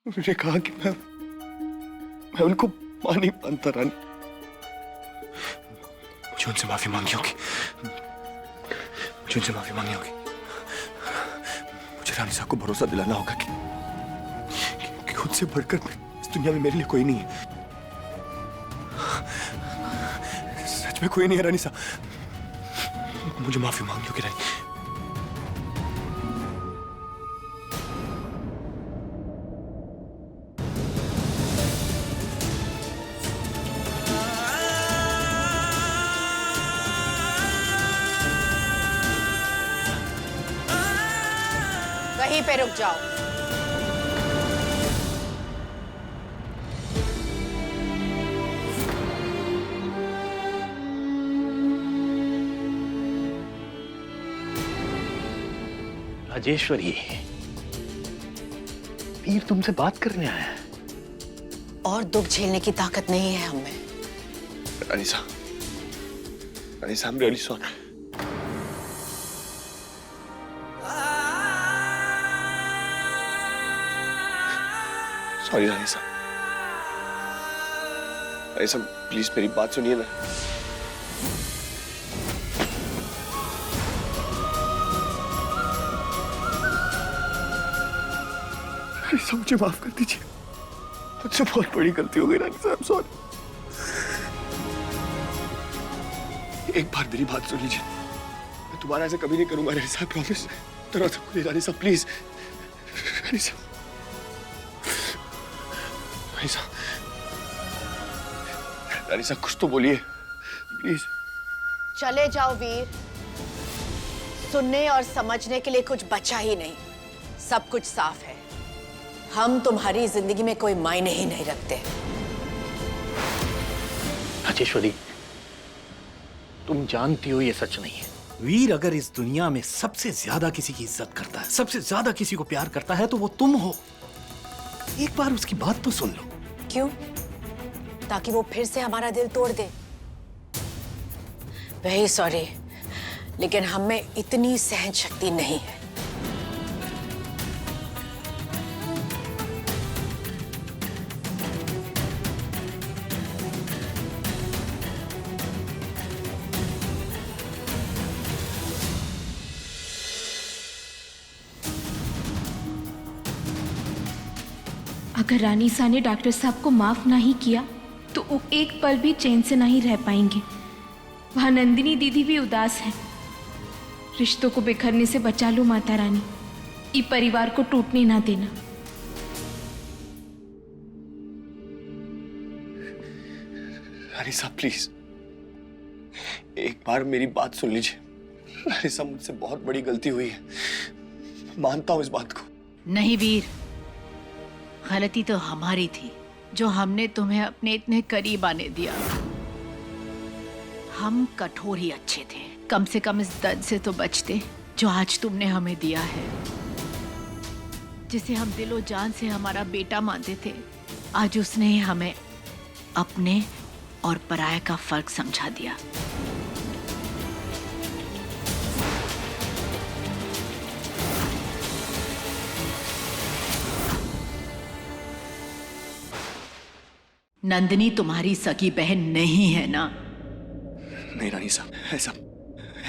उन्होंने कहा कि मैं उनको मां नहीं मानता रानी। मुझे उनसे माफी मांगनी होगी, मुझे उनसे माफी मांगनी होगी। मुझे रानी साहब को भरोसा दिलाना होगा कि उनसे बढ़कर इस दुनिया में मेरे लिए कोई नहीं है। सच में कोई नहीं है रानी साहब। मुझे माफी मांगनी होगी रानी। वहीं पे रुक जाओ। राजेश्वरी, वीर तुमसे बात करने आया है। और दुख झेलने की ताकत नहीं है हमें। रानी साहब, रानी साहब, रियली सॉरी। सॉरी रानी साहब। रानी साहब प्लीज मेरी बात सुनिए ना। रानी साहब मुझे माफ कर दीजिए, मुझसे बहुत बड़ी गलती हो गई रानी साहब, सॉरी। एक बार मेरी बात सुन लीजिए, मैं दोबारा ऐसा कभी नहीं करूंगा रानी साहब, प्रॉमिस। दरवाजा खोलिए रानी साहब प्लीज। रानी साहब, रानी साहब, रानी साहब कुछ तो बोलिए प्लीज। चले जाओ वीर, सुनने और समझने के लिए कुछ बचा ही नहीं। सब कुछ साफ है। हम तुम्हारी जिंदगी में कोई मायने ही नहीं रखते। राजेश्वरी, तुम जानती हो ये सच नहीं है। वीर अगर इस दुनिया में सबसे ज्यादा किसी की इज्जत करता है, सबसे ज्यादा किसी को प्यार करता है, तो वो तुम हो। एक बार उसकी बात तो सुन लो। क्यों? ताकि वो फिर से हमारा दिल तोड़ दे। वही सॉरी, लेकिन हमें इतनी सहन शक्ति नहीं है। अगर रानी सा ने डॉक्टर साहब को माफ नहीं किया तो वो एक पल भी चैन से नहीं रह पाएंगे। वहां नंदिनी दीदी भी उदास है। रिश्तों को बिखरने से बचा लो माता रानी, ये परिवार को टूटने ना देना। रानी साहब प्लीज एक बार मेरी बात सुन लीजिए। रानी साहब मुझसे बहुत बड़ी गलती हुई है, मानता हूं इस बात को। नहीं वीर, गलती तो हमारी थी जो हमने तुम्हें अपने इतने करीब आने दिया। हम कठोर ही अच्छे थे, कम से कम इस दर्द से तो बचते जो आज तुमने हमें दिया है, जिसे हम दिलो जान से हमारा बेटा मानते थे। आज उसने हमें अपने और पराये का फर्क समझा दिया। नंदिनी तुम्हारी सगी बहन नहीं है ना? नहीं रानी साहब,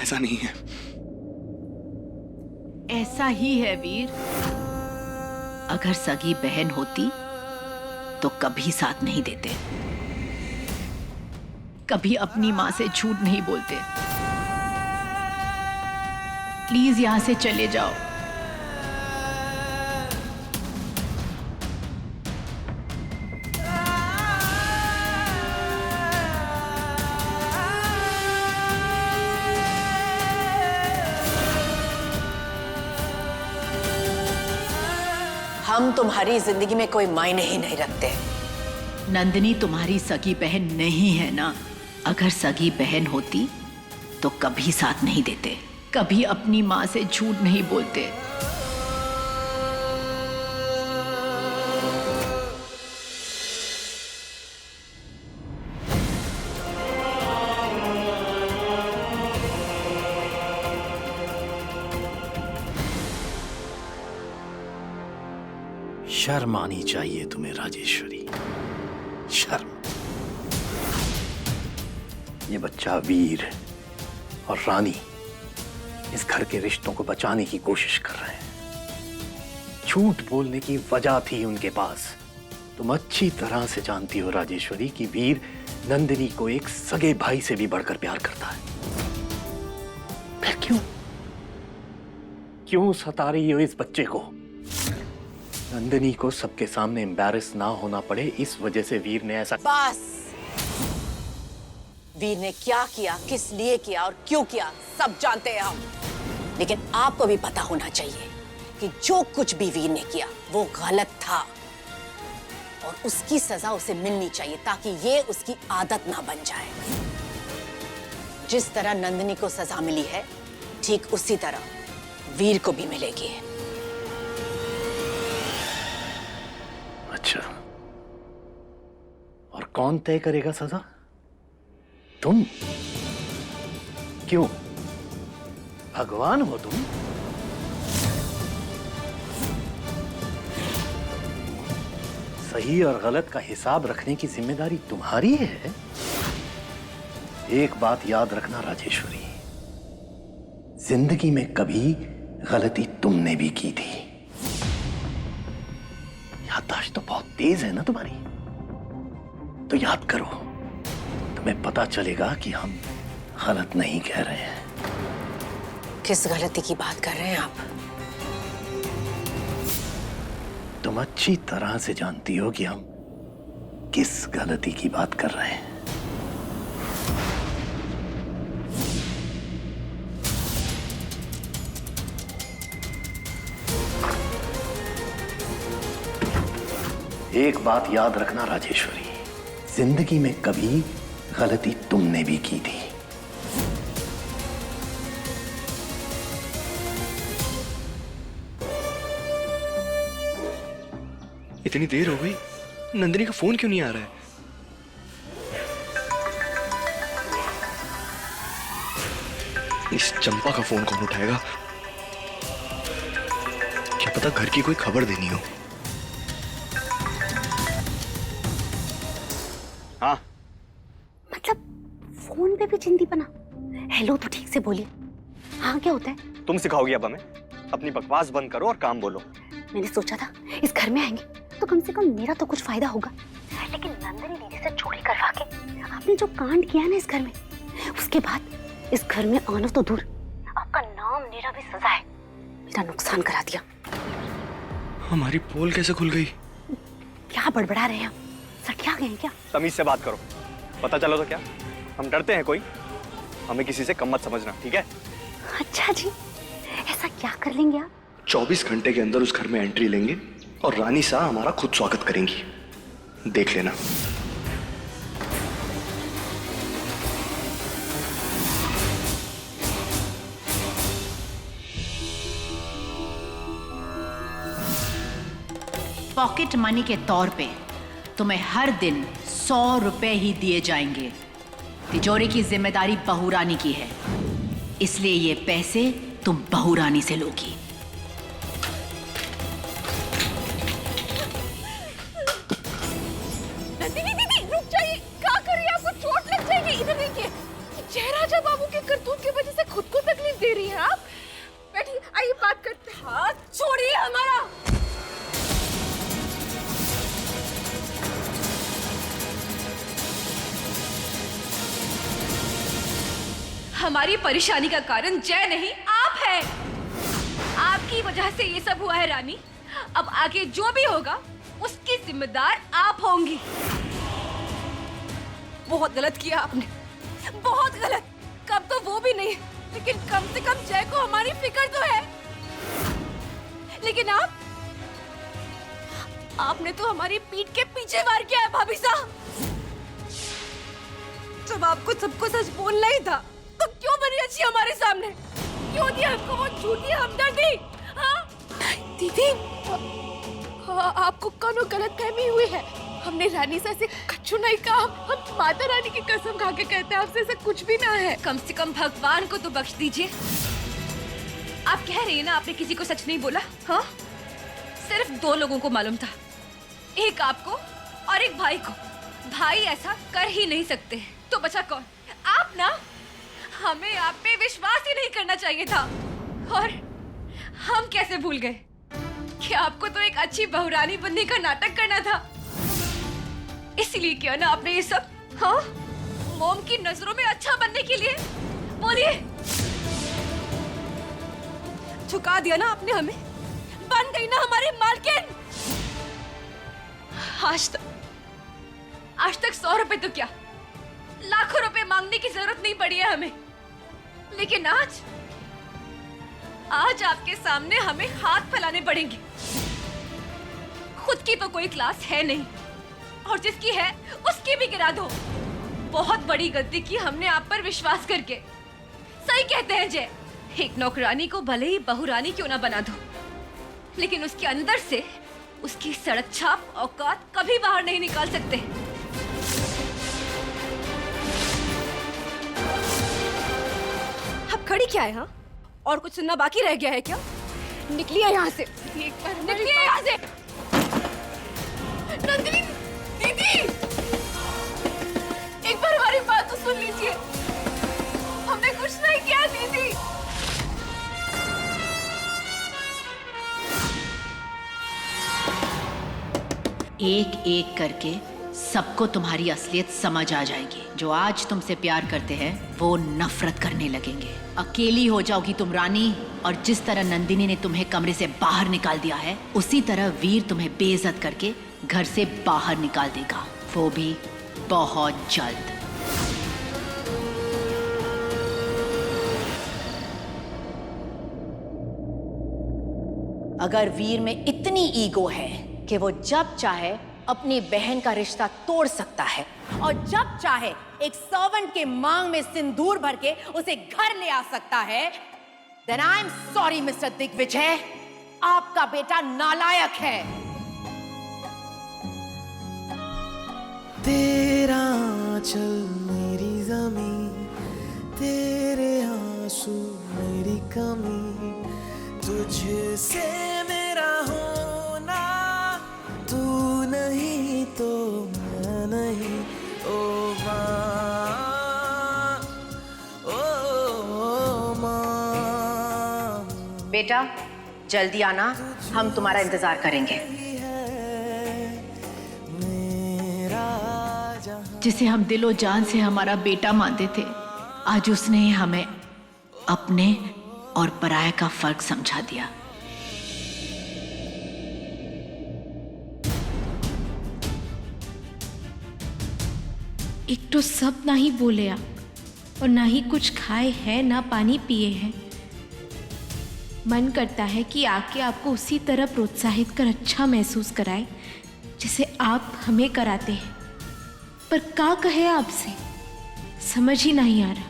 ऐसा नहीं है। ऐसा ही है वीर। अगर सगी बहन होती तो कभी साथ नहीं देते, कभी अपनी मां से झूठ नहीं बोलते। प्लीज यहां से चले जाओ। हम तुम्हारी जिंदगी में कोई मायने ही नहीं रखते। नंदिनी तुम्हारी सगी बहन नहीं है ना? अगर सगी बहन होती तो कभी साथ नहीं देते, कभी अपनी मां से झूठ नहीं बोलते। शर्म आनी चाहिए तुम्हें राजेश्वरी, शर्म। ये बच्चा वीर और रानी इस घर के रिश्तों को बचाने की कोशिश कर रहे हैं। झूठ बोलने की वजह थी उनके पास। तुम अच्छी तरह से जानती हो राजेश्वरी कि वीर नंदिनी को एक सगे भाई से भी बढ़कर प्यार करता है। फिर क्यों सता रही हो इस बच्चे को? नंदिनी को सबके सामने एम्बैरेस ना होना पड़े, इस वजह से वीर ने ऐसा। बस, वीर ने क्या किया, किस लिए किया और क्यों किया, सब जानते हैं हम। लेकिन आपको भी पता होना चाहिए कि जो कुछ भी वीर ने किया वो गलत था और उसकी सजा उसे मिलनी चाहिए ताकि ये उसकी आदत ना बन जाए। जिस तरह नंदिनी को सजा मिली है, ठीक उसी तरह वीर को भी मिलेगी। अच्छा, और कौन तय करेगा सजा? तुम? क्यों? भगवान हो तुम? सही और गलत का हिसाब रखने की जिम्मेदारी तुम्हारी है। एक बात याद रखना राजेश्वरी, जिंदगी में कभी गलती तुमने भी की थी। याददाश्त तो बहुत तेज है ना तुम्हारी, तो याद करो, तुम्हें पता चलेगा कि हम गलत नहीं कह रहे हैं। किस गलती की बात कर रहे हैं आप? तुम अच्छी तरह से जानती हो कि हम किस गलती की बात कर रहे हैं। एक बात याद रखना राजेश्वरी, जिंदगी में कभी गलती तुमने भी की थी। इतनी देर हो गई, नंदिनी का फोन क्यों नहीं आ रहा है? इस चंपा का फोन कौन उठाएगा? क्या पता घर की कोई खबर देनी हो। हाँ, मतलब फोन पे भी चिंदी बना। हेलो तो ठीक से बोलिए। हाँ, क्या होता है? तुम सिखाओगी अब हमें? अपनी बकवास बंद करो और काम बोलो। मैंने सोचा था इस घर में आएंगे तो कम से कम मेरा तो कुछ फायदा होगा, लेकिन नंदिनी दीदी से चोरी करवा के आपने जो कांड किया ना इस घर में, उसके बाद इस घर में आना तो दूर, आपका नाम मेरा भी सजा है। मेरा नुकसान करा दिया। हमारी पोल कैसे खुल गई? क्या बड़बड़ा रहे हैं आप? सटिया गए हैं क्या? तमीज से बात करो। पता चलो तो क्या हम डरते हैं कोई? हमें किसी से कम मत समझना, ठीक है? अच्छा जी, ऐसा क्या कर लेंगे आप? 24 घंटे के अंदर उस घर में एंट्री लेंगे और रानी सा हमारा खुद स्वागत करेंगी, देख लेना। पॉकेट मनी के तौर पे तुम्हें हर दिन 100 रुपए ही दिए जाएंगे। तिजोरी की जिम्मेदारी बहू-रानी की है, इसलिए ये पैसे तुम बहू-रानी से लोगी। नंदिनी दीदी रुक जाइए, क्या कर रही है? आपको चोट लग जाएगी। इधर देखिए, जयराजा बाबू के करतूत की वजह से खुद को तकलीफ दे रही है आप। बैठिए, आइए बात करते हैं। हाथ छोड़िए हमारा। हमारी परेशानी का कारण जय नहीं, आप हैं। आपकी वजह से ये सब हुआ है रानी। अब आगे जो भी होगा उसकी जिम्मेदार आप होंगी। बहुत गलत किया आपने, बहुत गलत। कब तो वो भी नहीं, लेकिन कम से कम जय को हमारी फिक्र तो है। लेकिन आपने तो हमारी पीठ के पीछे वार किया है भाभी साहब। जब आपको सबको सच बोलना ही था तो क्यों बनी अच्छी हमारे सामने? क्यों दी हमको वो झूठी हमदर्दी? हाँ? दीदी, आपको कौन गलत फहमी हुई है? हमने रानी सा से कछु नहीं कहा। हम माता रानी की कसम खा के कहते हैं आपसे ऐसा कुछ भी ना है। कम से कम भगवान को तो बख्श दीजिए। आप कह रही है ना आपने किसी को सच नहीं बोला? हाँ, सिर्फ 2 लोगों को मालूम था, एक आपको और एक भाई को। भाई ऐसा कर ही नहीं सकते, तो बचा कौन? आप ना। हमें आप पे विश्वास ही नहीं करना चाहिए था। और हम कैसे भूल गए कि आपको तो एक अच्छी बहुरानी बनने का नाटक करना था। इसलिए किया ना आपने ये सब? हाँ, मोम की नजरों में अच्छा बनने के लिए। बोलिए, झुका दिया ना आपने हमें, बन गई ना हमारी मालकिन। आज तक 100 रुपए तो क्या, लाखों रुपए मांगने की जरूरत नहीं पड़ी है हमें। लेकिन आज आपके सामने हमें हाथ फैलाने पड़ेंगे। खुद की तो कोई क्लास है नहीं, और जिसकी है उसकी भी गिरा दो। बहुत बड़ी गलती की हमने आप पर विश्वास करके। सही कहते हैं जय, एक नौकरानी को भले ही बहुरानी क्यों ना बना दो, लेकिन उसके अंदर से उसकी सड़क छाप औकात कभी बाहर नहीं निकाल सकते। अब खड़ी क्या है? हाँ, और कुछ सुनना बाकी रह गया है क्या? निकलिए यहाँ से, निकलिए यहाँ से। नंदिनी दीदी, एक बार हमारी बात तो सुन लीजिए। हमने कुछ नहीं किया दीदी। एक एक करके सबको तुम्हारी असलियत समझ आ जाएगी। जो आज तुमसे प्यार करते हैं वो नफरत करने लगेंगे। अकेली हो जाओगी तुम रानी, और जिस तरह नंदिनी ने तुम्हें कमरे से बाहर निकाल दिया है, उसी तरह वीर तुम्हें बेइज्जत करके घर से बाहर निकाल देगा, वो भी बहुत जल्द। अगर वीर में इतनी ईगो है कि वो जब चाहे अपनी बहन का रिश्ता तोड़ सकता है, और जब चाहे एक सर्वेंट के मांग में सिंदूर भर के उसे घर ले आ सकता है, then I'm sorry mister Digvijay, आपका बेटा नालायक है। तेरा आंचल मेरी ज़मीं, तेरे आंसू मेरी कमी, तुझसे मेरा होना, तू नहीं तो मैं नहीं। ओ माँ, ओ माँ। बेटा जल्दी आना, हम तुम्हारा इंतजार करेंगे। जिसे हम दिलो जान से हमारा बेटा मानते थे, आज उसने हमें अपने और पराये का फर्क समझा दिया। एक तो सब ना ही बोले आप, और ना ही कुछ खाए हैं, ना पानी पिए हैं। मन करता है कि आके आपको उसी तरह प्रोत्साहित कर अच्छा महसूस कराए जिसे आप हमें कराते हैं, पर क्या कहे आपसे, समझ ही नहीं आ रहा।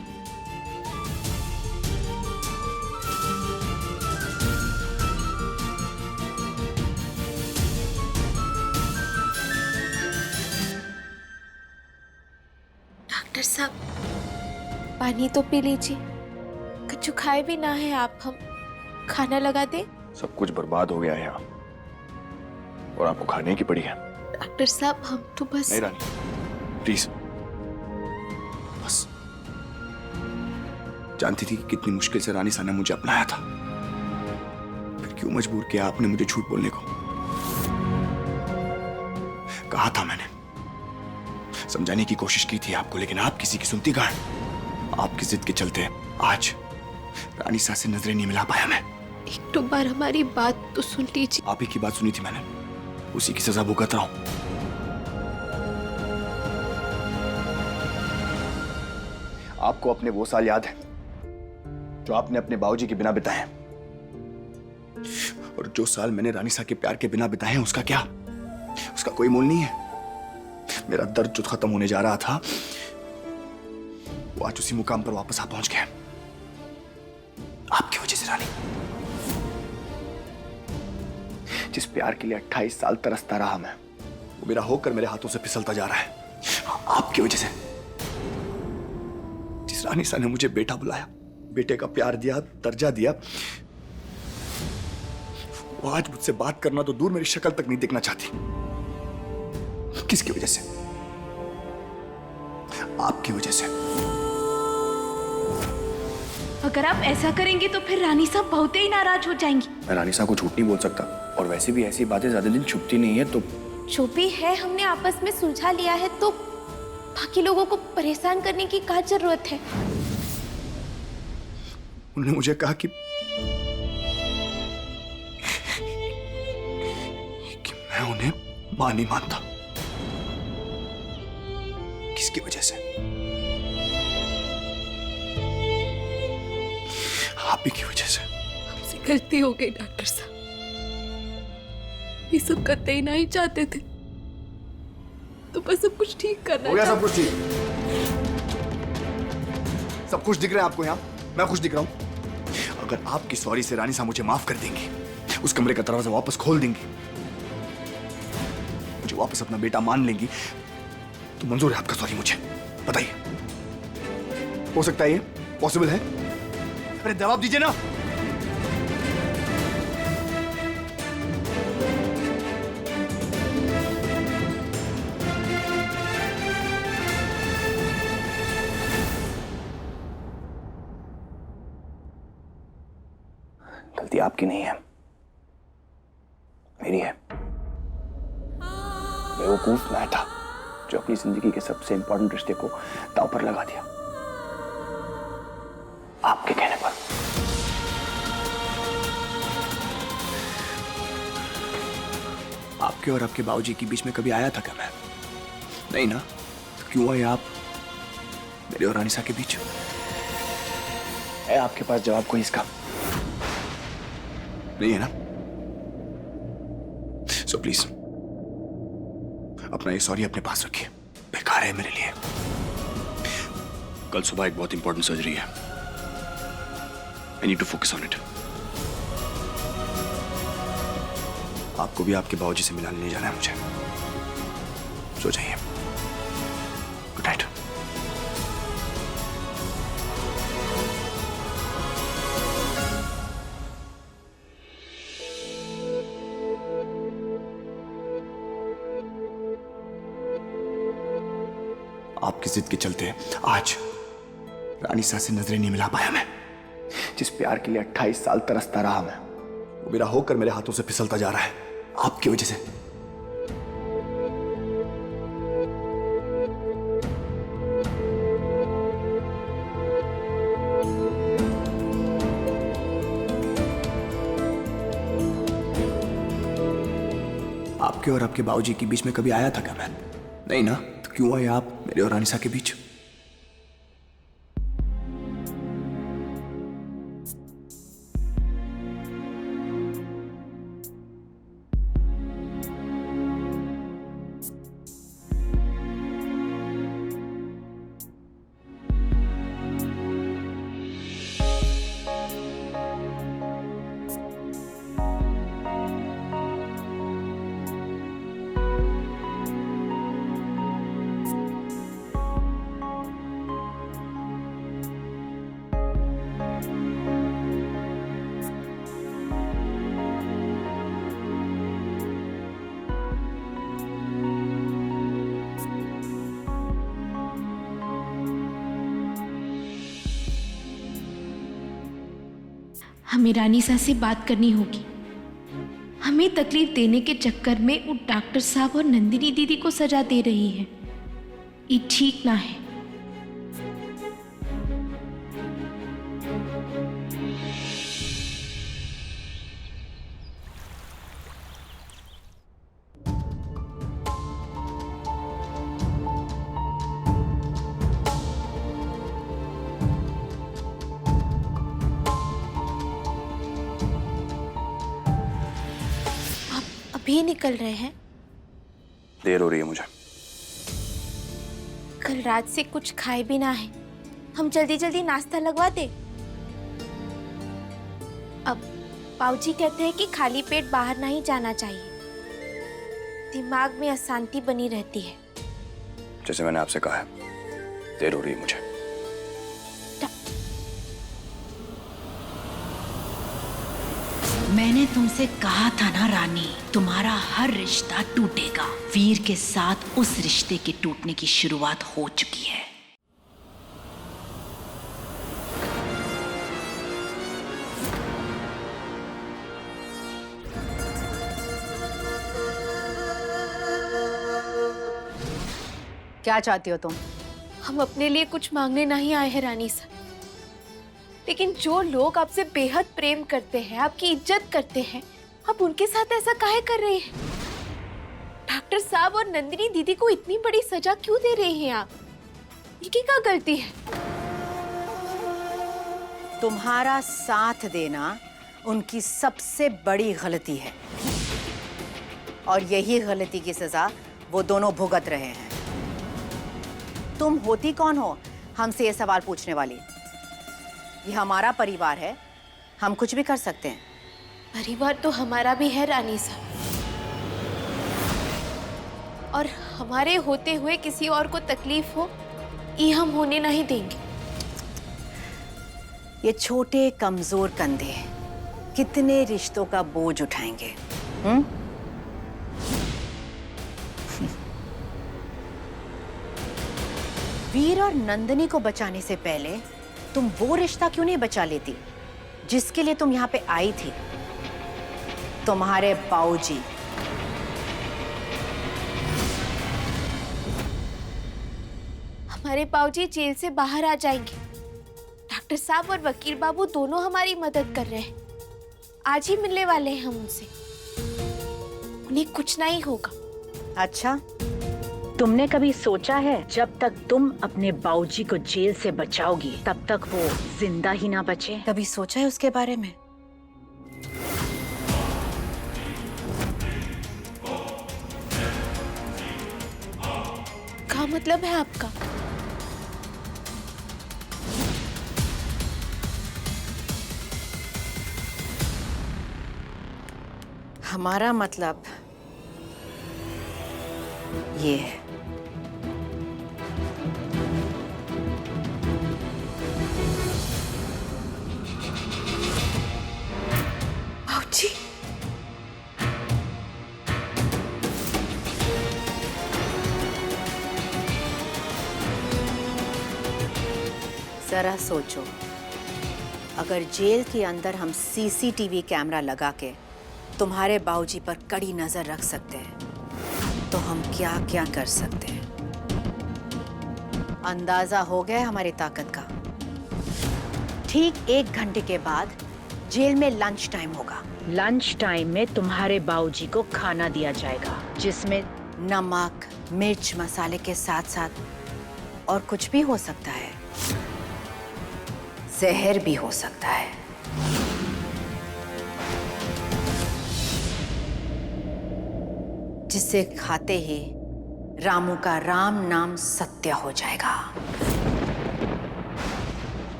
डॉक्टर साहब, पानी तो पी लीजिए। कुछ खाए भी ना है आप, हम खाना लगा दे। सब कुछ बर्बाद हो गया है यहाँ, और आपको खाने की पड़ी है। डॉक्टर साहब, हम तो बस। नहीं रानी, प्लीज, बस। जानती थी कि कितनी मुश्किल से रानी सा ने मुझे अपनाया था, फिर क्यों मजबूर किया आपने मुझे झूठ बोलने को? कहा था मैंने, समझाने की कोशिश की थी आपको, लेकिन आप किसी की सुनती कहाँ? आपकी जिद के चलते आज रानी सा से नजरें नहीं मिला पाया मैं। एक तो बार हमारी बात तो सुन लीजिए। आप ही की बात सुनी थी मैंने, उसी की सजा भुगत रहा हूं। आपको अपने वो साल याद है जो आपने अपने बाबूजी के बिना बिताए हैं? और जो साल मैंने रानी सा के प्यार के बिना बिताए हैं, उसका क्या? उसका कोई मोल नहीं है। मेरा दर्द जो खत्म होने जा रहा था, वो आज उसी मुकाम पर वापस आ पहुंच गया, आपकी वजह से रानी। जिस प्यार के लिए 28 साल तरसता रहा मैं, वो मेरा होकर मेरे हाथों से फिसलता जा रहा है आपकी वजह से। जिस रानी सा ने मुझे बेटा बुलाया, बेटे का प्यार दिया, दर्जा दिया, वो आज मुझसे बात करना तो दूर, मेरी शक्ल तक नहीं देखना चाहती। किसकी वजह से? आपकी वजह से। अगर आप ऐसा करेंगे तो फिर रानी साहब बहुत ही नाराज हो जाएंगी। मैं रानी साहब को झूठ नहीं बोल सकता, और वैसे भी ऐसी बातें ज्यादा दिन छुपती नहीं है। तो जो भी है हमने आपस में सुलझा लिया है, तो बाकी लोगों को परेशान करने की क्या जरूरत है? उन्होंने मुझे कहा कि मैं उन्हें मां नहीं मानता। किसकी वजह से? आप ही की वजह से। हमसे गलती हो गई डॉक्टर साहब, ये सब करते ही नहीं चाहते थे, तो बस सब कुछ ठीक करना हो गया। सब कुछ ठीक, सब कुछ दिख रहा है आपको यहाँ? मैं खुश दिख रहा हूं? अगर आपकी सॉरी से रानी साहब मुझे माफ कर देंगी, उस कमरे का दरवाजा वापस खोल देंगी, मुझे वापस अपना बेटा मान लेंगी, तो मंजूर है आपका सॉरी मुझे? बताइए, हो सकता है ये पॉसिबल है? अरे जवाब दीजिए ना। गलती आपकी नहीं है, मेरी है। बेवकूफ मैं था जो अपनी जिंदगी के सबसे इंपॉर्टेंट रिश्ते को दांव पर लगा दिया, आपके कहने पर। आपके और आपके बाबूजी के बीच में कभी आया था क्या मैं? नहीं ना? तो क्यों आए आप मेरे और रानी साहब के बीच? है आपके पास जवाब कोई इसका? नहीं है ना? सो प्लीज अपना ये सॉरी अपने पास रखिए, बेकार है मेरे लिए। कल सुबह एक बहुत इंपॉर्टेंट सर्जरी है, I need to focus on it. आपको भी आपके बाबूजी से मिलाने ले जाना है मुझे। सो जाइए, गुड नाइट। आपकी जिद के चलते आज रानी साहब से नजरें नहीं मिला पाया मैं। जिस प्यार के लिए 28 साल तरसता रहा मैं, वो मेरा होकर मेरे हाथों से फिसलता जा रहा है आपकी वजह से। आपके और आपके बाबूजी के बीच में कभी आया था क्या मैं? नहीं ना? तो क्यों आए आप मेरे और रानी साहब के बीच? हमें रानी साहब से बात करनी होगी। हमें तकलीफ देने के चक्कर में वो डॉक्टर साहब और नंदिनी दीदी को सजा दे रही है। ये ठीक ना है। अभी निकल रहे हैं? देर हो रही है मुझे। कल रात से कुछ खाए भी ना है, हम जल्दी जल्दी नाश्ता लगवा दे। अब बाबूजी कहते हैं कि खाली पेट बाहर नहीं जाना चाहिए, दिमाग में अशांति बनी रहती है। जैसे मैंने आपसे कहा है, देर हो रही है मुझे। मैंने तुमसे कहा था ना रानी, तुम्हारा हर रिश्ता टूटेगा। वीर के साथ उस रिश्ते के टूटने की शुरुआत हो चुकी है। क्या चाहती हो तुम? हम अपने लिए कुछ मांगने नहीं आए हैं रानी साहब, लेकिन जो लोग आपसे बेहद प्रेम करते हैं, आपकी इज्जत करते हैं, आप उनके साथ ऐसा काहे कर रहे हैं? डॉक्टर साहब और नंदिनी दीदी को इतनी बड़ी सजा क्यों दे रहे हैं आप? इनकी क्या गलती है? तुम्हारा साथ देना उनकी सबसे बड़ी गलती है, और यही गलती की सजा वो दोनों भुगत रहे हैं। तुम होती कौन हो हमसे ये सवाल पूछने वाली? ये हमारा परिवार है, हम कुछ भी कर सकते हैं। परिवार तो हमारा भी है रानी साहब, और हमारे होते हुए किसी और को तकलीफ हो ये हम होने नहीं देंगे। ये छोटे कमजोर कंधे कितने रिश्तों का बोझ उठाएंगे? वीर और नंदिनी को बचाने से पहले तुम वो रिश्ता क्यों नहीं बचा लेती जिसके लिए तुम यहाँ पे आई थी? तुम्हारे बाऊजी। हमारे बाबूजी जेल से बाहर आ जाएंगे। डॉक्टर साहब और वकील बाबू दोनों हमारी मदद कर रहे हैं। आज ही मिलने वाले हैं हम उनसे। उन्हें कुछ नहीं होगा। अच्छा, तुमने कभी सोचा है जब तक तुम अपने बाऊजी को जेल से बचाओगी तब तक वो जिंदा ही ना बचे? कभी सोचा है उसके बारे में? क्या मतलब है आपका? हमारा मतलब ये है। बाबूजी, जरा सोचो, अगर जेल के अंदर हम सीसीटीवी कैमरा लगा के तुम्हारे बाबूजी पर कड़ी नजर रख सकते हैं तो हम क्या क्या कर सकते हैं। अंदाजा हो गया हमारी ताकत का। ठीक 1 घंटे के बाद जेल में लंच टाइम होगा। लंच टाइम में तुम्हारे बाऊजी को खाना दिया जाएगा जिसमें नमक, मिर्च, मसाले के साथ साथ और कुछ भी हो सकता है। जहर भी हो सकता है। जिसे खाते ही रामू का राम नाम सत्य हो जाएगा।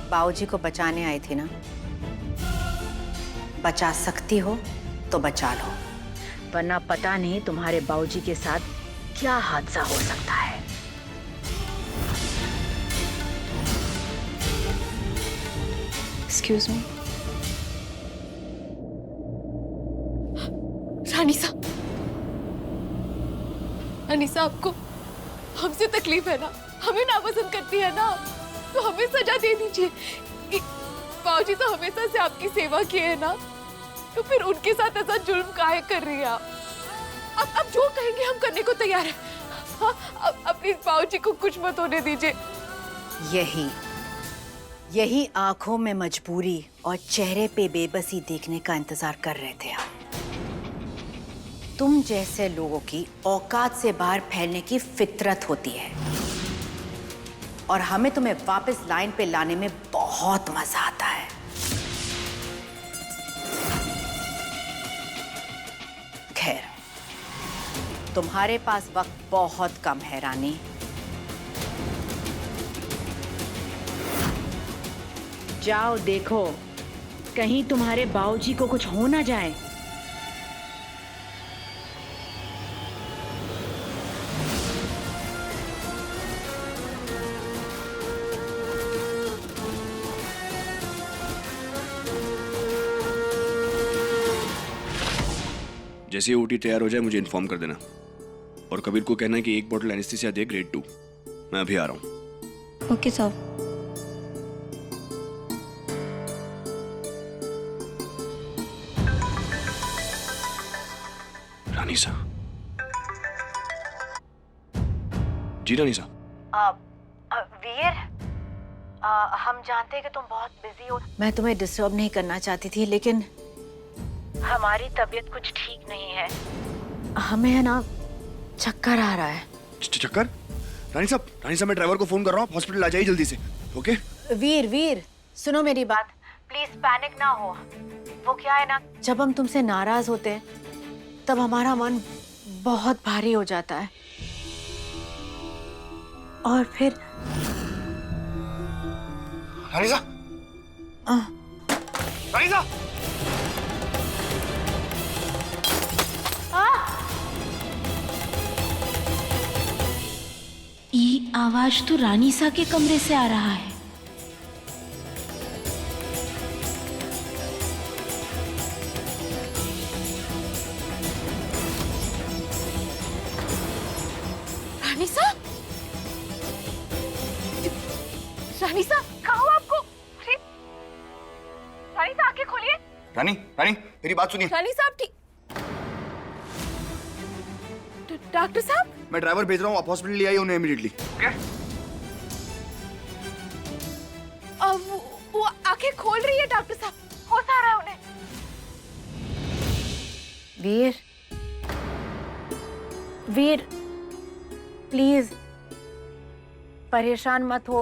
बाऊजी को बचाने आई थी ना? बचा सकती हो तो बचा लो, वरना पता नहीं तुम्हारे बाऊजी के साथ क्या हादसा हो सकता है। Excuse me. रानी साहब, आपको हमसे तकलीफ है ना? हमें नापसंद करती है ना? तो हमें सजा दे दीजिए। बाबूजी तो हमेशा से आपकी सेवा किए है ना, तो फिर उनके साथ ऐसा जुल्म काहे कर रही है आप? अब जो कहेंगे हम करने को तैयार है। अब प्लीज बाबूजी को कुछ मत होने दीजिए। यही आंखों में मजबूरी और चेहरे पे बेबसी देखने का इंतजार कर रहे थे आप। तुम जैसे लोगों की औकात से बाहर फैलने की फितरत होती है, और हमें तुम्हें वापस लाइन पे लाने में बहुत मजा आता है। खैर, तुम्हारे पास वक्त बहुत कम है रानी। जाओ देखो, कहीं तुम्हारे बाऊजी को कुछ हो ना जाए। जैसे ही ओटी तैयार हो जाए मुझे इन्फॉर्म कर देना। और कबीर को कहना है कि 1 बॉटल एनेस्थीसिया दे, ग्रेड 2। मैं अभी आ रहा हूँ। ओके साहब। रानीसा। जी रानीसा। वीर, हम जानते हैं कि तुम बहुत बिजी हो। मैं तुम्हें डिस्टर्ब नहीं करना चाहती थी, लेकिन हमारी तबीयत कुछ ठीक नहीं है। हमें है ना चक्कर आ रहा है। चक्कर? रानी साहब मैं ड्राइवर को फोन कर रहा हूँ, हॉस्पिटल आ जाइए जल्दी से। ओके? वीर सुनो मेरी बात, प्लीज पैनिक ना हो। वो क्या है ना, जब हम तुमसे नाराज होते हैं तब हमारा मन बहुत भारी हो जाता है और फिर रानीसा, रानीसा, ये आवाज तो रानीसा के कमरे से आ रहा है। रानीसा, रानीसा, कहाँ हो आपको? अरे, रानीसा आंखें खोलिए। रानी मेरी बात सुनिए। रानी साहब ठीक। डॉक्टर साहब, मैं ड्राइवर भेज रहा हूँ, आप हॉस्पिटल ले आइए उन्हें इमीडिएटली। ओके? वो आंखें खोल रही है डॉक्टर साहब, होश आ रहा है उन्हें। वीर प्लीज परेशान मत हो।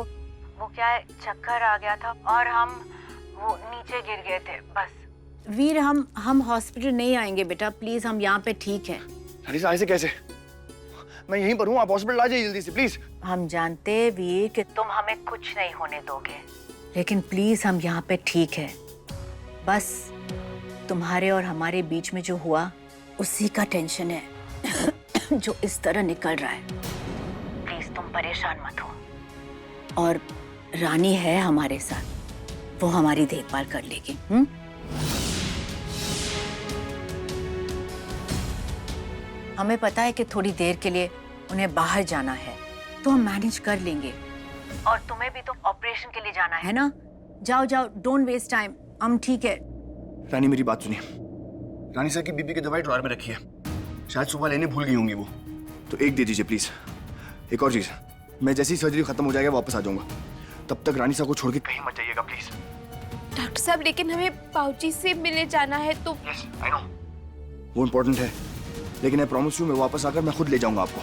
वो क्या है, चक्कर आ गया था और हम वो नीचे गिर गए थे बस। वीर हम हॉस्पिटल नहीं आएंगे बेटा, प्लीज, हम यहाँ पे ठीक है। रानीसा ऐसे कैसे? मैं यहीं पर हूँ, आप हॉस्पिटल आ जाइए जल्दी से प्लीज। हम जानते हैं वीर कि तुम हमें कुछ नहीं होने दोगे, लेकिन प्लीज हम यहाँ पे ठीक है। बस तुम्हारे और हमारे बीच में जो हुआ उसी का टेंशन है जो इस तरह निकल रहा है। प्लीज तुम परेशान मत हो। और रानी है हमारे साथ, वो हमारी देखभाल कर लेगी। हमें पता है कि थोड़ी देर के लिए उन्हें बाहर जाना है, तो हम मैनेज कर लेंगे। और तुम्हें भी तो ऑपरेशन के लिए जाना है ना। जाओ डोंट वेस्ट टाइम, हम ठीक है। रानी मेरी बात सुनिए, रानीसा की बीबी की दवाई ड्रॉअर में रखी है, शायद सुबह लेने भूल गई होंगी वो, तो एक दे दीजिए प्लीज। एक और चीज, मैं जैसी सर्जरी खत्म हो जाएगा वापस आ जाऊंगा, तब तक रानीसा को छोड़ के कहीं मत जाइएगा प्लीज। डॉक्टर साहब, लेकिन हमें बाबूजी से मिलने जाना है तो। यस आई नो, वो इम्पोर्टेंट है, लेकिन आई प्रॉमिस यू मैं वापस आकर मैं खुद ले जाऊंगा आपको।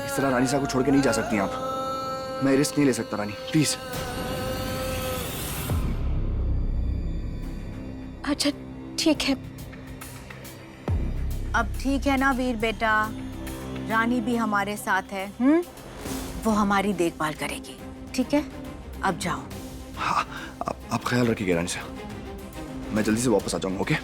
इस तरह रानीसा को छोड़ के नहीं जा सकती आप, मैं रिस्क नहीं ले सकता रानी, प्लीज। अच्छा ठीक है। अब ठीक है ना वीर बेटा, रानी भी हमारे साथ है। वो हमारी देखभाल करेगी, ठीक है? अब जाओ। हाँ, आप ख्याल रखिएगा रानीसा, मैं जल्दी से वापस आ जाऊंगा। ओके?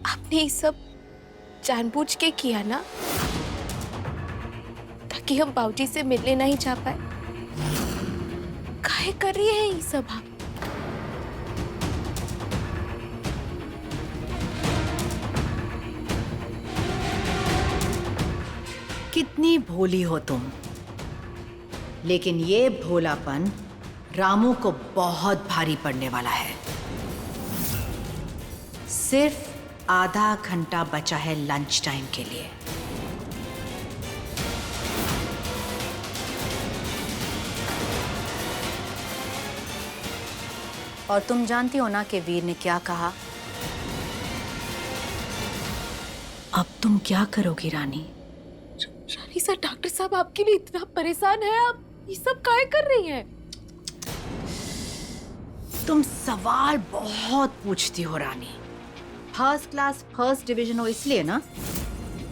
आपने ये सब जानबूझ के किया ना, ताकि हम बाबूजी से मिलने नहीं जा पाए? काहे कर रही है ये सब आप? कितनी भोली हो तुम, लेकिन ये भोलापन रामू को बहुत भारी पड़ने वाला है। सिर्फ आधा घंटा बचा है लंच टाइम के लिए। और तुम जानती हो ना कि वीर ने क्या कहा। अब तुम क्या करोगी रानी? रानी सर, डॉक्टर साहब आपके लिए इतना परेशान है, आप ये सब काहे कर रही हैं? तुम सवाल बहुत पूछती हो रानी। फर्स्ट क्लास फर्स्ट डिवीजन हो इसलिए ना।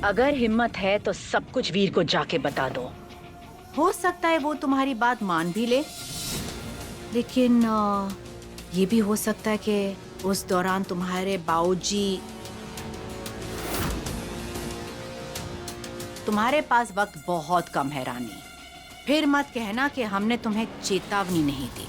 अगर हिम्मत है तो सब कुछ वीर को जाके बता दो। हो सकता है वो तुम्हारी बात मान भी ले, लेकिन ये भी हो सकता है कि उस दौरान तुम्हारे बाबूजी, तुम्हारे पास वक्त बहुत कम है रानी। फिर मत कहना कि हमने तुम्हें चेतावनी नहीं दी।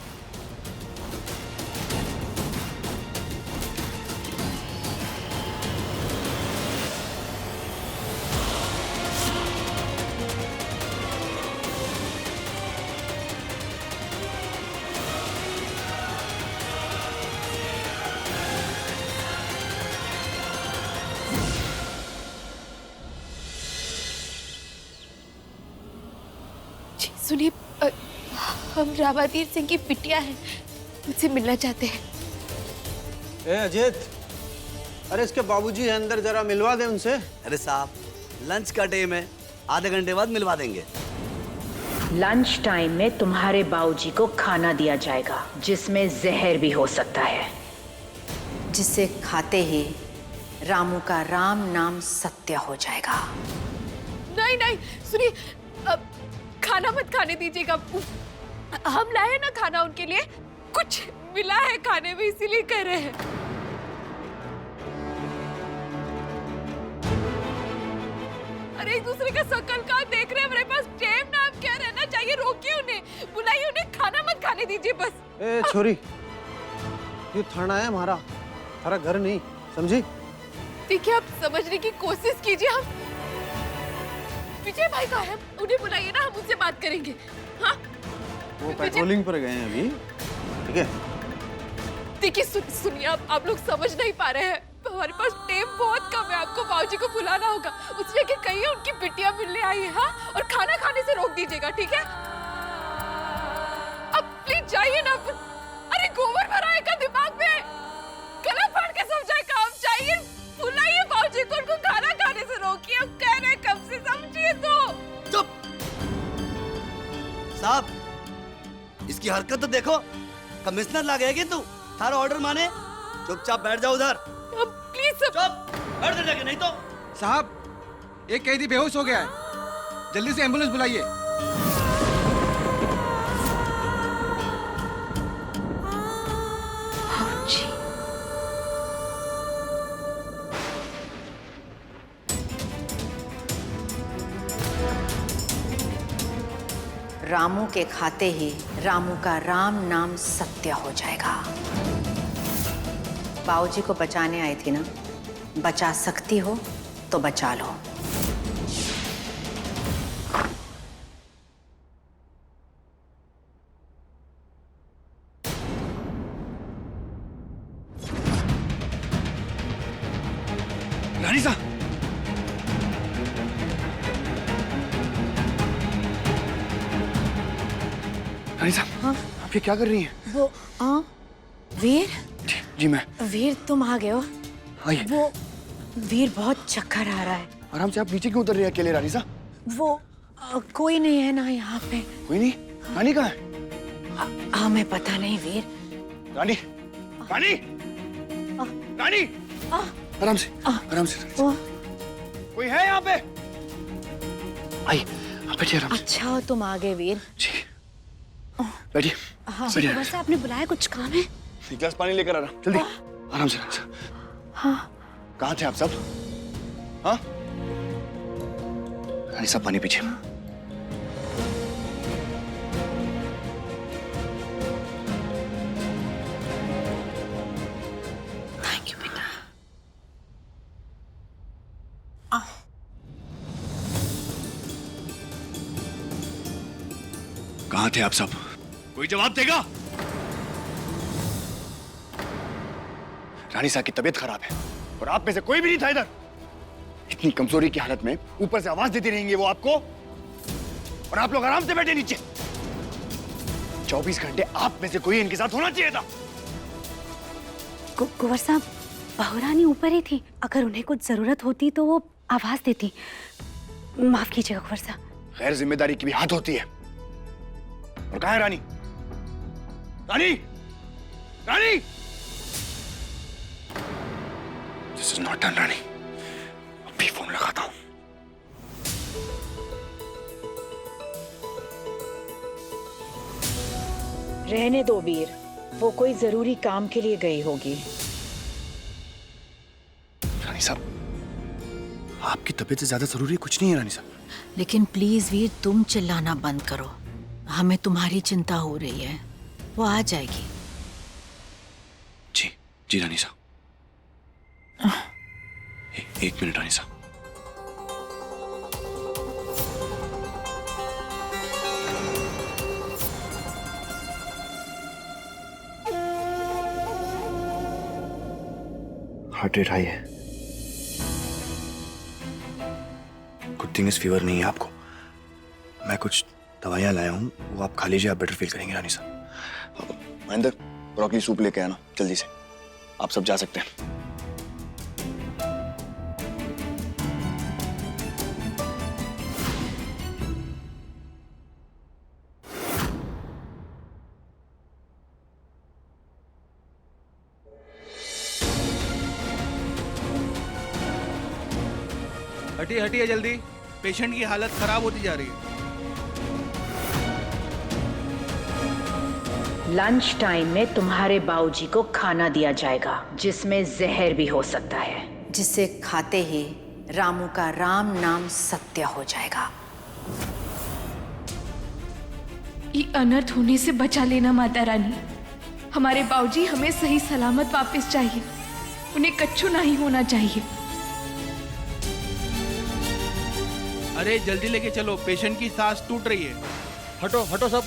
सुनिए, हम रामाधीर सिंह की बिटिया हैं, उनसे मिलना चाहते हैं। ए अजीत, अरे इसके बाबूजी है अंदर, जरा मिलवा दे उनसे। अरे साहब, लंच का टाइम है, आधे घंटे बाद मिलवा देंगे। लंच टाइम में तुम्हारे बाबूजी को खाना दिया जाएगा जिसमें जहर भी हो सकता है, जिसे खाते ही रामू का राम नाम सत्य हो जाएगा। नहीं नहीं, सुनिए, खाना मत खाने दीजिएगा। हम लाए ना खाना उनके लिए, कुछ मिला है खाने में, इसीलिए कह रहे हैं। अरे एक दूसरे का शकल का देख रहे हैं, मेरे पास टाइम ना, आप क्या रहना चाहिए, रोकिए उन्हें, बुलाइए उन्हें, खाना मत खाने दीजिए बस। ए छोरी, ये थाना है हमारा, हमारा घर नहीं, समझी? देखिए, आप समझने की कोशिश कीजिए। हम विजय भाई का है, उन्हें बुलाइए ना, हम उनसे बात करेंगे। हाँ, वो पेट्रोलिंग पर गए हैं अभी, ठीक है? देखिए सुनिए, आप लोग समझ नहीं पा रहे हैं, हमारे पास टाइम बहुत कम है, आपको बाबूजी को बुलाना होगा, उसने कि कहीं उनकी बिटिया मिलने आई है। हाँ, और खाना खाने से रोक दीजिएगा, ठीक है? अब प्लीज जाइए ना। अरे गोबर भरा है का दिमाग में, गला फाड़ के समझाए काम चाहिए, बुलाइए बाबूजी को, उनको खाना खाने से रोकिए, हम कह रहे हैं कब से, समझिए तो। चुप साहब, इसकी हरकत तो देखो, कमिश्नर लगेगी तू, थारा ऑर्डर माने, चुपचाप बैठ जाओ उधर। प्लीज चुप बैठ जाके, नहीं तो। साहब, एक कैदी बेहोश हो गया है, जल्दी से एम्बुलेंस बुलाइए। रामू के खाते ही रामू का राम नाम सत्य हो जाएगा। बाबूजी को बचाने आई थी ना, बचा सकती हो तो बचा लो। रानी साहब, रानी साहब, हाँ? आप ये क्या कर रही हैं? वो वीर, जी मैं। वीर तुम आ गए हो? आइए। वो वीर बहुत चक्कर आ रहा है। आराम से, आप नीचे क्यों उतर रही हैं अकेले रानी साहब? वो कोई नहीं है ना यहाँ पे। कोई नहीं? रानी कहाँ है? हमें पता नहीं वीर। रानी, रानी, रानी, आराम से, आराम से। कोई है यहाँ पे? आइए, आप बैठिए आराम से। अच्छा हो तुम आ गए वीर। जी, बैठिए। हाँ, वैसे आपने बुलाया, कुछ काम है? एक गिलास पानी लेकर आना, जल्दी। आराम से, आराम से। हाँ। कहाँ थे आप सब? हाँ? रानी साहब, पानी पीछे। थैंक यू बेटा। कहाँ थे आप सब? कोई जवाब देगा? रानी साहब की तबीयत खराब है और आप में से कोई भी नहीं था इधर। इतनी कमजोरी की हालत में ऊपर से आवाज देती रहेंगे वो आपको, और आप लोग आराम से बैठे नीचे। 24 घंटे आप में से कोई इनके साथ होना चाहिए था। कुंवर साहब, बहुरानी ऊपर ही थी, अगर उन्हें कुछ जरूरत होती तो वो आवाज देती। माफ कीजिएगा कुंवर साहब। गैर जिम्मेदारी की भी हाथ होती है। और कहाँ है रानी? रानी, रानी, दिस इज नॉट डन रानी। अभी फोन लगाता हूं। रहने दो वीर, वो कोई जरूरी काम के लिए गई होगी। रानी साहब, आपकी तबीयत से ज्यादा जरूरी कुछ नहीं है रानी साहब। लेकिन प्लीज वीर, तुम चिल्लाना बंद करो। हमें तुम्हारी चिंता हो रही है। वो आ जाएगी। जी जी रानी साहब। एक मिनट रानी साहब। हार्ट रेट हाई है। गुड थिंग इज फीवर नहीं है आपको। मैं कुछ दवाइयां लाया हूं, वो आप खा लीजिए, आप बेटर फील करेंगे रानी साहब। महेंद्र, ब्रोकली सूप लेके आना जल्दी से। आप सब जा सकते हैं। हटिए हटिए जल्दी, पेशेंट की हालत खराब होती जा रही है। लंच टाइम में तुम्हारे बाबूजी को खाना दिया जाएगा जिसमें जहर भी हो सकता है, जिसे खाते ही रामू का राम नाम सत्य हो जाएगा। ये अनर्थ होने से बचा लेना माता रानी। हमारे बाबूजी हमें सही सलामत वापस चाहिए। उन्हें कच्चू नहीं होना चाहिए। अरे जल्दी लेके चलो, पेशेंट की सांस टूट रही है। हटो हटो सब।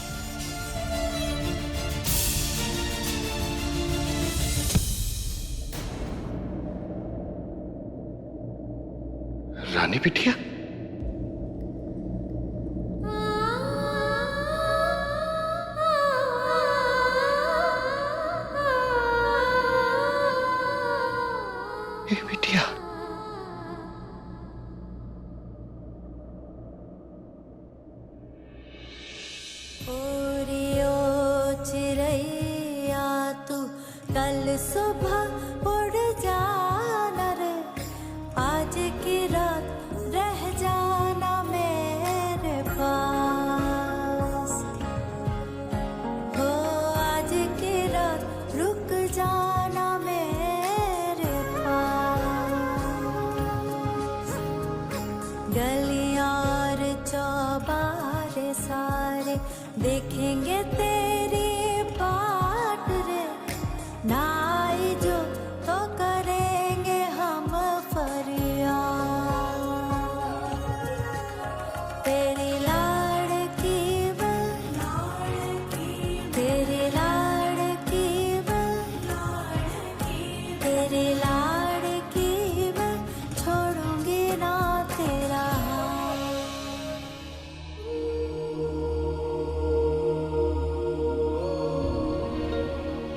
रानी बिटिया, बिटिया, चिड़ैया तू कल सुबह उड़ जाना रे, आज की रात रह जाना मेरे पास। हो आज की रात रुक जाना मेरे पास। गलियां और चौबारे सारे देखेंगे तेरी बाट रे, ना आई जो तो करेंगे हम फरियाद। तेरी लाड़की मैं, तेरी लाड़की मैं, तेरी लाड़की मैं, छोड़ूंगी ना तेरा हाथ।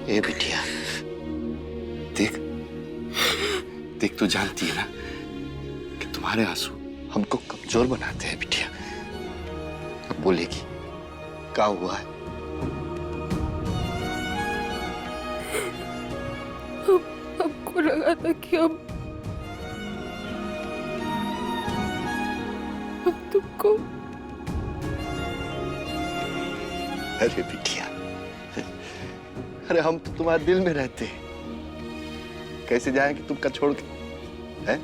ए बिटिया, देख देख, तू जानती है ना कि तुम्हारे आंसू हमको कमजोर बनाते हैं बिटिया। अब बोलेगी क्या हुआ है? हमको लगा था कि हम तुमको। अरे बिटिया, अरे हम तो तुम्हारे दिल में रहते हैं। कैसे जाएंगे तुमका छोड़ के? हैं?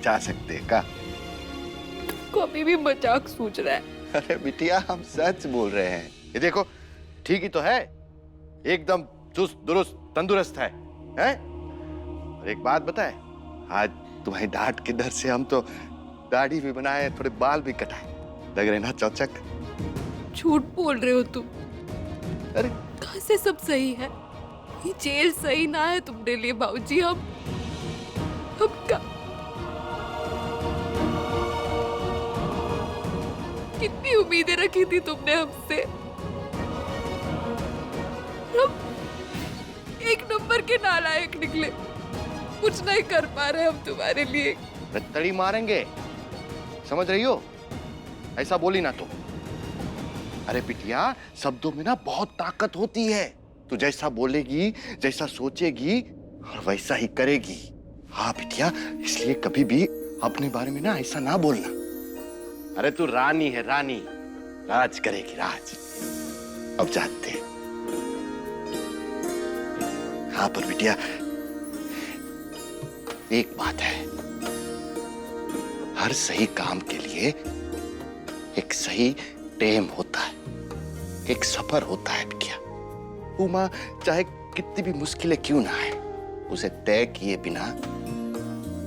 जा सकते हैं का? तुमको अभी भी मजाक सूझ रहा है। अरे बिटिया, हम सच बोल रहे हैं। ये देखो, ठीक ही तो है, एकदम चुस्त दुरुस्त तंदुरुस्त है, हैं? और एक बात बताए, आज तुम्हारी डांट के डर से हम तो दाढ़ी भी बनाए, थोड़े बाल भी कटाए। लग रहे ना चौचक? झूठ बोल रहे हो तुम। अरे कहाँ से सब सही है? ये जेल सही ना है तुम्हारे लिए बाबूजी। हम का कितनी उम्मीदें रखी थी तुमने हमसे। हम एक नंबर के नालायक निकले। कुछ नहीं कर पा रहे हम तुम्हारे लिए। रत्तड़ी मारेंगे, समझ रही हो? ऐसा बोली ना तुम। अरे बिटिया, शब्दों में ना बहुत ताकत होती है। तू जैसा बोलेगी, जैसा सोचेगी और वैसा ही करेगी। हाँ बिटिया, इसलिए कभी भी अपने बारे में ना ऐसा ना बोलना। अरे तू रानी है, रानी, राज करेगी राज। अब जाते हैं। हाँ पर बिटिया एक बात है, हर सही काम के लिए एक सही टाइम होता है, एक सफर होता है बिटिया। उमा चाहे कितनी भी मुश्किलें क्यों ना आए, उसे तय किए बिना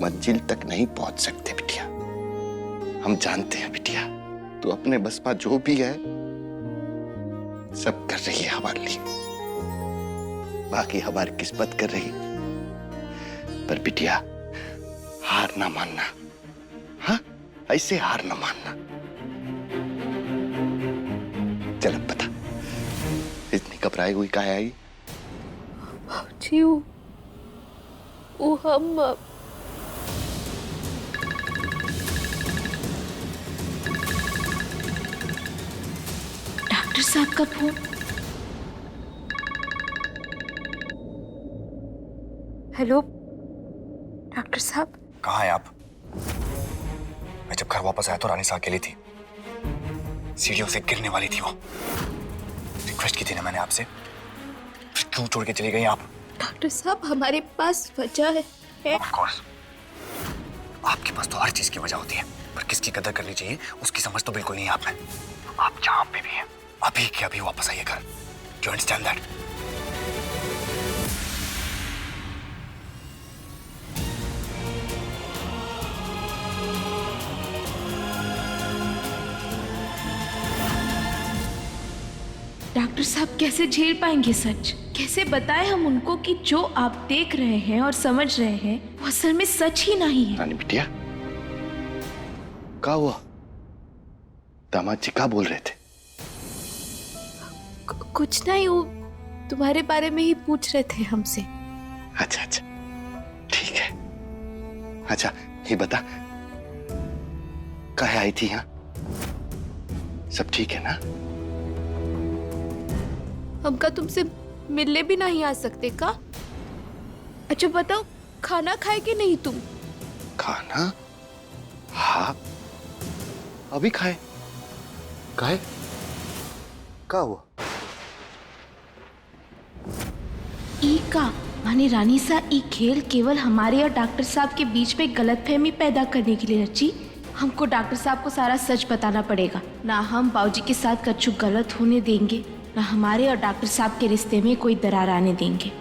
मंजिल तक नहीं पहुंच सकते बिटिया। हम जानते हैं बिटिया, तू अपने बस में जो भी है सब कर रही है हमारे लिए, बाकी हमारी किस्मत कर रही। पर बिटिया हार ना मानना, हाँ ऐसे हार ना मानना। चल अब बता, इतनी घबराई हुई काहे आई? जी वो हम डॉक्टर साहब का फोन। हेलो डॉक्टर साहब। कहाँ है आप? मैं जब घर वापस आया तो रानी सा अकेली थी, सीढ़ियों से गिरने वाली थी वो। रिक्वेस्ट की थी ना मैंने आपसे, फिर क्यों छोड़ के चली गई आप? डॉक्टर साहब हमारे पास वजह है। Of course. आपके पास तो हर चीज की वजह होती है, पर किसकी कदर करनी चाहिए उसकी समझ तो बिल्कुल नहीं है आप में। आप जहां पे भी हैं अभी के अभी वापस आइए घर। Do you understand that? Doctor साहब कैसे झेल पाएंगे सच? कैसे बताएं हम उनको कि जो आप देख रहे हैं और समझ रहे हैं वो असल में सच ही नहीं है? रानी बिटिया क्या हुआ? दामाद जी क्या बोल रहे थे? कुछ नहीं, वो तुम्हारे बारे में ही पूछ रहे थे हमसे। अच्छा अच्छा ठीक है। अच्छा ये बता, कहाँ आई थी यहाँ? सब ठीक है ना? हम का तुमसे मिलने भी नहीं आ सकते का? अच्छा बताओ, खाना खाए कि नहीं तुम? खाना? हाँ अभी खाए। खाए? क्या हुआ? ई का माने रानी सा ई खेल केवल हमारे और डॉक्टर साहब के बीच में गलतफहमी पैदा करने के लिए रची। हमको डॉक्टर साहब को सारा सच बताना पड़ेगा, ना हम बाबूजी के साथ कछु गलत होने देंगे, ना हमारे और डॉक्टर साहब के रिश्ते में कोई दरार आने देंगे।